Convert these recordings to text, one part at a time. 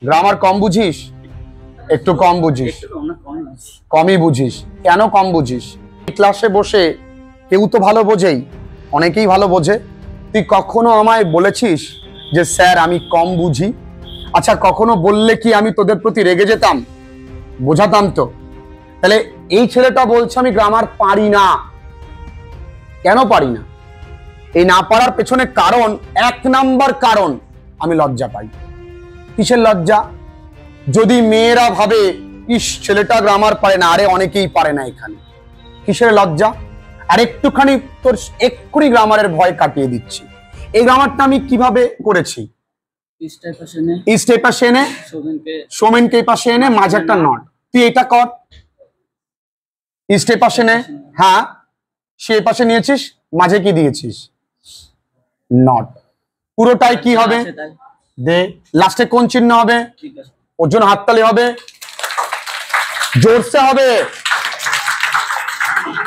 Grammar কম বুঝিস? একটু কম বুঝিস? কমই বুঝিস? কেন কম বুঝিস? ক্লাসে বসে কেউ তো ভালো বোঝেই, অনেকেই ভালো বোঝে। তুই কখনো আমায় বলেছিস যে স্যার আমি কম বুঝি? আচ্ছা, কখনো বললে কি আমি তোদের প্রতি রেগে যেতাম? বোঝাতাম তো। তাহলে এই ছেলেটা বলছে আমি গ্রামার পারি না। কেন পারি না? এই না পারার পেছনে কারণ, এক নাম্বার কারণ, আমি লজ্জা পাই। কিসের লজ্জা? যদি মেয়েরা ভাবে ইস ছেলেটা গ্রামার পারে না, আরে অনেকেই পারে না এখানে, কিসের লজ্জা? আর একটুখানি তোর এক্ষুনি গ্রামারের ভয় কাটিয়ে দিচ্ছি। এই গ্রামারটা আমি কিভাবে করেছি? স্টেপ পাশে এনে সোমেনকে পাশে এনে মাঝে একটা নট। তুই এটা কর, স্টেপ পাশে নে। হ্যাঁ, সে পাশে নিয়েছিস, মাঝে কি দিয়েছিস? নট। পুরোটাই কি হবে? দে। লাস্টে কোন চিহ্ন হবে? ওর জন্য হাততালি হবে, জোরসে হবে।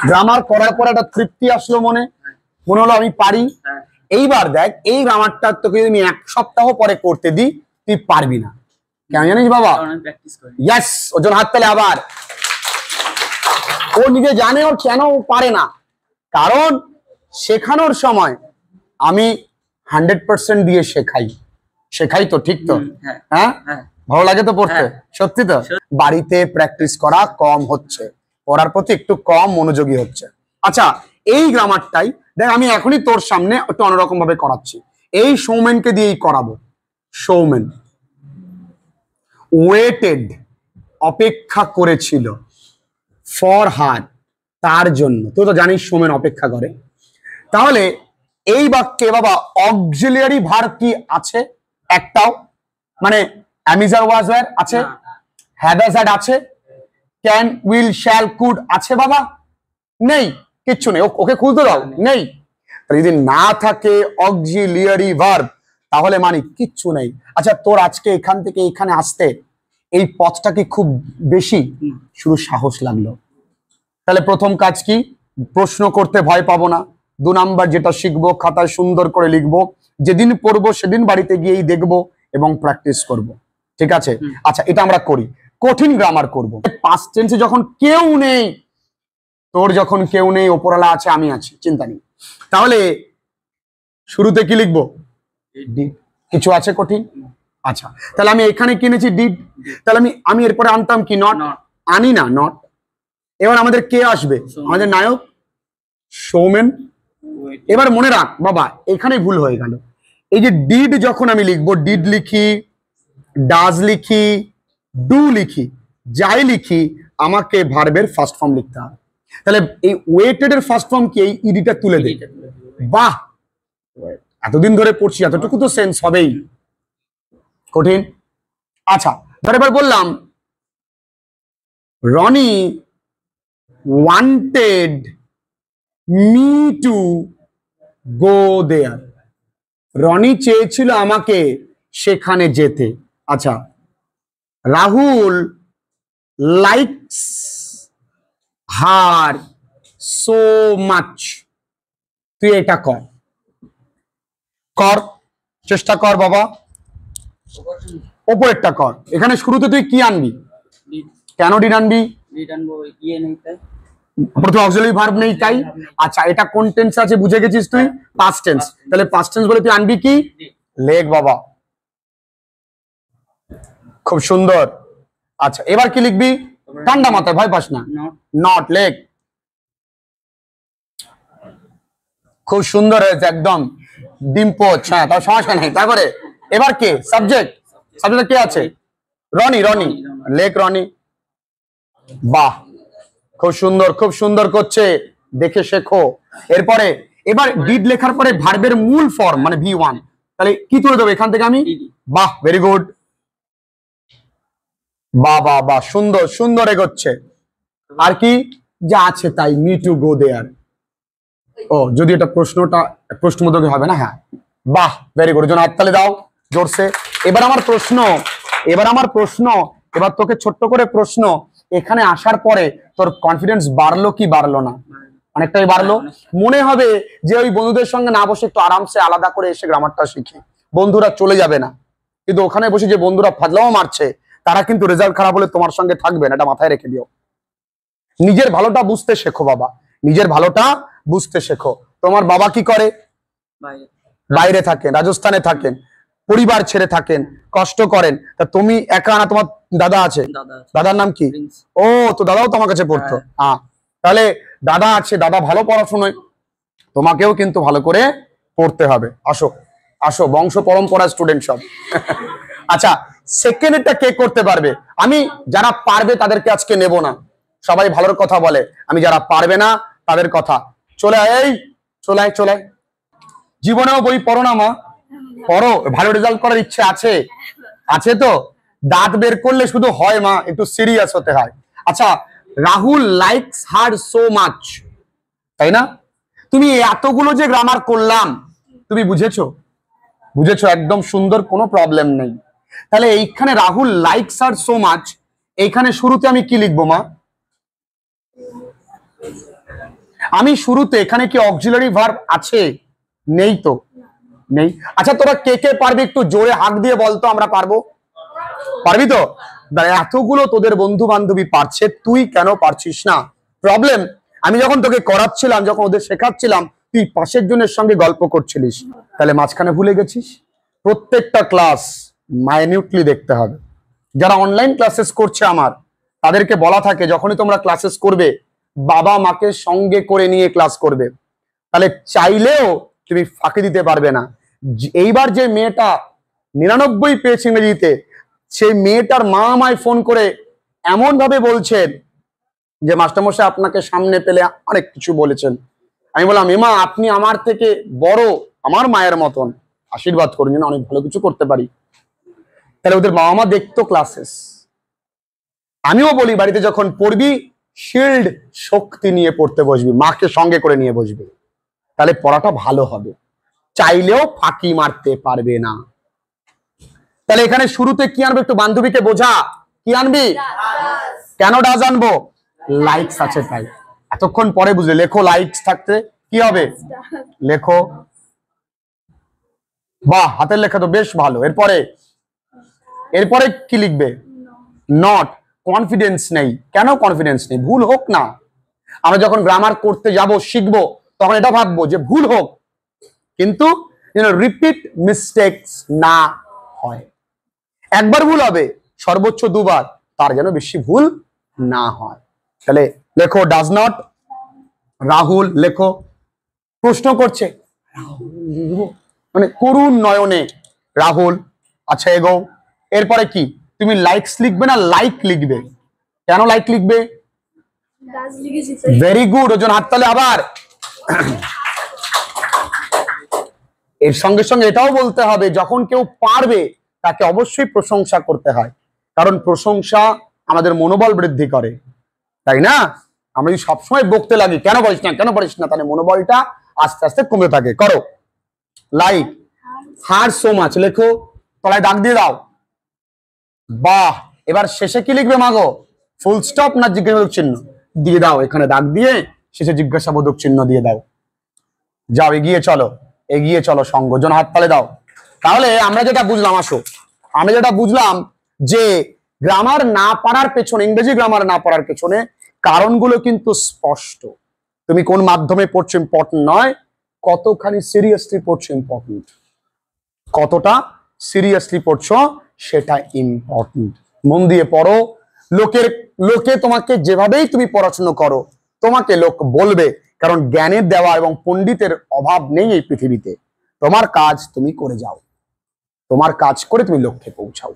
গ্রামার করার পর একটা তৃপ্তি আসলো মনে, মনে হলো আমি পারি। এইবার দেখ, এই গ্রামারটা তোকে আমি এক সপ্তাহ পরে করতে দিই, তুই পারবি না। কেন জানিস বাবা? ইয়েস, ওর জন্য হাততালি আবার। ও নিজে জানে ওর কেন ও পারে না, কারণ শেখানোর সময় আমি 100% দিয়ে শেখাই তো, ঠিক তো? হ্যাঁ, ভালো লাগে তো পড়তে? সত্যি তো? বাড়িতে প্র্যাকটিস করা কম হচ্ছে, পড়ার প্রতি একটু কম মনোযোগী হচ্ছে। আচ্ছা, এই গ্রামারটাই দেখ আমি এখনই তোর সামনে একটু অন্যরকম ভাবে করাচ্ছি। এই সৌমেনকে দিয়েই করাবো। সৌমেন ওয়েটেড, অপেক্ষা করেছিল, ফর হার, তার জন্য। তুই তো জানিস সৌমেন অপেক্ষা করে। তাহলে এই বাক্যে বাবা অক্সিলিয়ারি ভার্ব কি আছে? একটাও? মানে অ্যামিজার ওয়াজ ওয়্যার আছে, হ্যাভ হ্যাজ হ্যাড আছে, ক্যান উইল শ্যাল কুড আছে বাবা? নেই, কিচ্ছু নেই। ওকে খুলতে দাও, নেই। যদি না থাকে অক্সিলিয়ারি ভার্ব, তাহলে মানে কিচ্ছু নেই। আচ্ছা, তোর আজকে এখান থেকে এখানে আসতে এই পথটা কি খুব বেশি? শুধু সাহস লাগলো। তাহলে প্রথম কাজ কি? প্রশ্ন করতে ভয় পাবো না। 2 নাম্বার যেটা শিখবো, খাতায় সুন্দর করে লিখবো, যেদিন পড়বো সেদিন বাড়িতে গিয়েই দেখবো এবং প্র্যাকটিস করব। ঠিক আছে? আচ্ছা, এটা আমরা করি। কঠিন গ্রামার করব। পাস্ট টেন্সে যখন কেউ নেই, তোর যখন কেউ নেই, ওপরওয়ালা আছে, আমি আছি, চিন্তা নেই। তাহলে শুরুতে কি লিখবো? ডিড। কিছু আছে কঠিন? আচ্ছা, তাহলে আমি এখানে কিনেছি ডিড, তাহলে আমি এরপরে আনতাম কি? নট। আনি না, নট। এবার আমাদের কে আসবে? আমাদের নায়ক সৌমেন। এবার মনে রাখ বাবা, এখানে ভুল হয়ে গেল। এই যে ডিড যখন আমি লিখবো, ডিড লিখি, ডাজ লিখি, ডু লিখি, যাই লিখি, আমাকে ভার্বের ফার্স্ট ফর্ম লিখতে হবে। তাহলে এই ওয়েটেড এর ফার্স্ট ফর্ম কি? এই ইডিটা তুলে দে। বাহ, এতদিন ধরে পড়ছি, এতটুকু তো সেন্স হবেই। কঠিন? আচ্ছা, ধর এবার বললাম Roni wanted me to go there. Roni চেয়েছিল আমাকে সেখানে যেতে। আচ্ছা, Rahul likes her so much. তুই এটা কর, চেষ্টা কর বাবা। ওপরেরটা কর। এখানে শুরুতে তুই কি আনবি? কেন ডিড আনবি? প্রথম অক্সিলারি ভার্ব নেই তাই। আচ্ছা, এটা কোন টেন্স আছে বুঝে গেছিস তুই? Past tense. তাহলে পাস্ট টেন্স বলে তুই আনবি কি? লেখ বাবা, খুব সুন্দর। আচ্ছা, এবার কি লিখবি? ঠান্ডা মাথায়, ভয় পাস না, নট। লেখ, খুব সুন্দর হয়েছে, একদম ডিম্পোচ। হ্যাঁ, তার সমস্যা নেই। তারপরে এবার কে? সাবজেক্ট। সাবজেক্ট কে আছে? রনি। রনি লেখ, রনি। বাহ, খুব সুন্দর, খুব সুন্দর করছে, দেখে শেখো। এরপরে এবার ডিড লেখার পরে ভার্বের মূল ফর্ম মানে V1, তাহলে কি তুলে দেবো এখান থেকে আমি? বাহ, ভেরি গুড। বাহ বাহ বাহ, সুন্দর সুন্দর এগোচ্ছে। আর কি যা আছে তাই? মি টু গো দেয়ার। ও, যদি এটা প্রশ্নবোধক হবে না? হ্যাঁ, বাহ, ভেরি গুড। জন্য হাততালি দাও জোরসে। এবার আমার প্রশ্ন, এবার তোকে ছোট্ট করে প্রশ্ন। এখানে আসার পরে তোর কনফিডেন্স বাড়লো কি বাড়লো না? অনেকটাই বাড়লো। মনে হবে যে ওই বন্ধুদের সঙ্গে না বসে একটু আরামসে আলাদা করে এসে গ্রামারটা শিখি। বন্ধুরা চলে যাবে না, কিন্তু ওখানে বসে যে বন্ধুরা ফাজলামো মারছে তারা কিন্তু রেজাল্ট খারাপ হলে তোমার সঙ্গে থাকবে না, এটা মাথায় রেখে দিও। নিজের ভালোটা বুঝতে শেখো বাবা, নিজের ভালোটা বুঝতে শেখো। তোমার বাবা কি করে? বাইরে থাকেন, রাজস্থানে থাকেন, পরিবার ছেড়ে থাকেন, কষ্ট করেন। তা তুমি একা না, তোমার দাদা আছে? দাদার নাম কি? ও, তো দাদাও তোমার কাছে পড়তো। হ্যাঁ, তাহলে দাদা আছে, দাদা ভালো পড়াশোনায়, তোমাকেও কিন্তু ভালো করে পড়তে হবে। আসো আসো, বংশ পরম্পরা স্টুডেন্ট সব। আচ্ছা, সেকেন্ডটা কে করতে পারবে? আমি যারা পারবে তাদেরকে আজকে নেব না, সবাই ভালোর কথা বলে, আমি যারা পারবে না তাদের কথা। চলে আয়, এই চলে আয়, চলে আয়। জীবনেও বই পড়ো না মা? পড়ো। ভালো রেজাল্ট করার ইচ্ছে আছে? আছে তো? দাঁত বের করলে শুধু হয় মা, একটু সিরিয়াস হতে হয়। আচ্ছা, Rahul likes her so much, তাই না? তুমি এতগুলো যে গ্রামার করলাম, তুমি বুঝেছো? বুঝেছো, একদম সুন্দর, কোনো প্রবলেম নেই। তাহলে এইখানে Rahul likes her so much, এইখানে শুরুতে আমি কি লিখবো মা? আমি শুরুতে এখানে কি অক্সিলারি ভার্ব আছে? নেই তো, নেই। আচ্ছা, তোরা কে কে পারবি একটু জোরে হাঁক দিয়ে বলতো আমরা পারবো? পারবি তো? এতগুলো তোদের বন্ধু বান্ধবী পারছে, তুই কেন পারছিস না? প্রবলেম, আমি যখন তোকে করাচ্ছিলাম, যখন ওদের শেখাচ্ছিলাম, তুই পাশের জনের সঙ্গে গল্প করছিলিস, তাহলে মাঝখানে ভুলে গেছিস? প্রত্যেকটা ক্লাস মাইনিউটলি দেখতে হবে। যারা অনলাইন ক্লাসেস করছে আমার, তাদেরকে বলা থাকে যখনই তোমরা ক্লাসেস করবে বাবা মাকে সঙ্গে করে নিয়ে ক্লাস করবে, তাহলে চাইলেও তুমি ফাঁকি দিতে পারবে না। এইবার যে মেয়েটা 99 পেয়েছে ইংরেজিতে, সেই মেয়েটার মা আমায় ফোন করে এমন ভাবে বলছেন যে মাস্টারমশাই আপনাকে সামনে পেলে অনেক কিছু বলেছেন। আমি বললাম, এমা আপনি আমার থেকে বড়, আমার মায়ের মতন, আশীর্বাদ করুন যেন অনেক ভালো কিছু করতে পারি। তাহলে ওদের বাবা মা দেখতো ক্লাসেস। আমিও বলি, বাড়িতে যখন পড়বি শিল্ড শক্তি নিয়ে পড়তে বসবি, মাকে সঙ্গে করে নিয়ে বসবি, তাহলে পড়াটা ভালো হবে, চাইলেও ফাঁকি মারতে পারবে না। তাহলে এখানে শুরুতে কি আনবে? একটু বান্ধবীকে বোঝা, কি আনবি? কেন ডাজ আনবো? লাইকস আছে তাই। এতক্ষণ পরে বুঝলে, লেখো লাইকস থাকতে কি হবে? লেখো। বাহ, হাতের লেখা তো বেশ ভালো। এরপরে এরপরে কি লিখবে? নট। কনফিডেন্স নেই। কেন কনফিডেন্স নেই? ভুল হোক না, আমরা যখন গ্রামার করতে যাব, শিখবো, তখন এটা ভাববো যে ভুল হোক, কিন্তু রিপিট মিস্টেকস না হয়। একবার ভুল হবে, সর্বোচ্চ দুবার, তার যেন বেশি ভুল না হয়। তাহলে লেখো ডাজ নট। রাহুল লেখো। প্রশ্ন করছে, মানে করুণ নয়নে রাহুল। আচ্ছা, এগো। এরপরে কি? তুমি লাইকস লিখবে না লাইক লিখবে? কেন লাইক লিখবে? ভেরি গুড, ওজন হাততালি আবার। এর সঙ্গে সঙ্গে এটাও বলতে হবে, যখন কেউ পারবে তাকে অবশ্যই প্রশংসা করতে হয়, কারণ প্রশংসা আমাদের মনোবল বৃদ্ধি করে, তাই না? আমরা যদি সবসময় বকতে লাগি, কেন পারিস না, কেন পারিস না, তাহলে মনোবলটা আস্তে আস্তে কমে থাকে। করো লাইক হার সো মাচ, লেখো, তলায় দাগ দিয়ে দাও। বাহ, এবার শেষে কি লিখবে মাগো? ফুল স্টপ না জিজ্ঞাসাবোধক চিহ্ন? দিয়ে দাও, এখানে দাগ দিয়ে শেষে জিজ্ঞাসাবোধক চিহ্ন দিয়ে দাও। যাও, এগিয়ে চলো, এগিয়ে চলো সঙ্গ, জন হাততালি দাও। তাহলে আমরা যেটা বুঝলাম, আসো, আমরা যেটা বুঝলাম যে গ্রামার না পারার পেছনে, ইংরেজি গ্রামার না পারার পেছনে কারণগুলো কিন্তু স্পষ্ট। তুমি কোন মাধ্যমে পড়ছো ইম্পর্টেন্ট নয়, কতখানি সিরিয়াসলি পড়ছো ইম্পর্টেন্ট, কতটা সিরিয়াসলি পড়ছো সেটা ইম্পর্টেন্ট। মন দিয়ে পড়ো। লোকে তোমাকে যেভাবেই তুমি পড়াশোনা করো, তোমাকে লোক বলবে, কারণ জ্ঞানের দেওয়া এবং পণ্ডিতের অভাব নেই এই পৃথিবীতে। তোমার কাজ তুমি করে যাও, তোমার কাজ করে তুমি লক্ষ্যে পৌঁছাও।